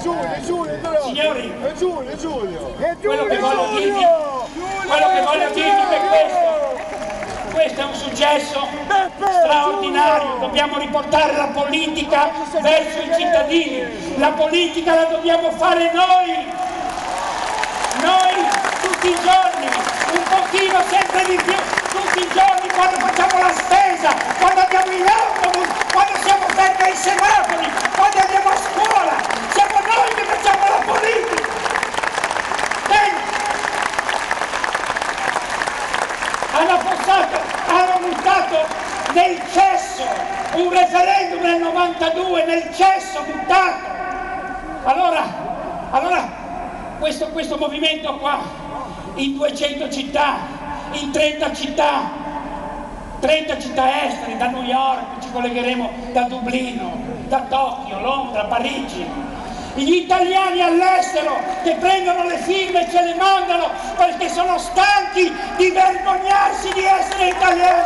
Signori, quello che voglio dirvi è questo è un successo straordinario, dobbiamo riportare la politica verso i cittadini, la politica la dobbiamo fare noi tutti i giorni, un pochino sempre di più, tutti i giorni quando facciamo la spesa, quando andiamo in autobus, quando siamo fermi ai semafori, quando andiamo a scuola, siamo noi che facciamo la politica. Hanno buttato nel cesso un referendum nel 92, nel cesso buttato. Allora questo movimento qua, in 200 città, in 30 città estere, da New York, ci collegheremo da Dublino, da Tokyo, Londra, Parigi. Gli italiani all'estero che prendono le firme e ce le mandano perché sono stanchi di vergognarsi di essere italiani.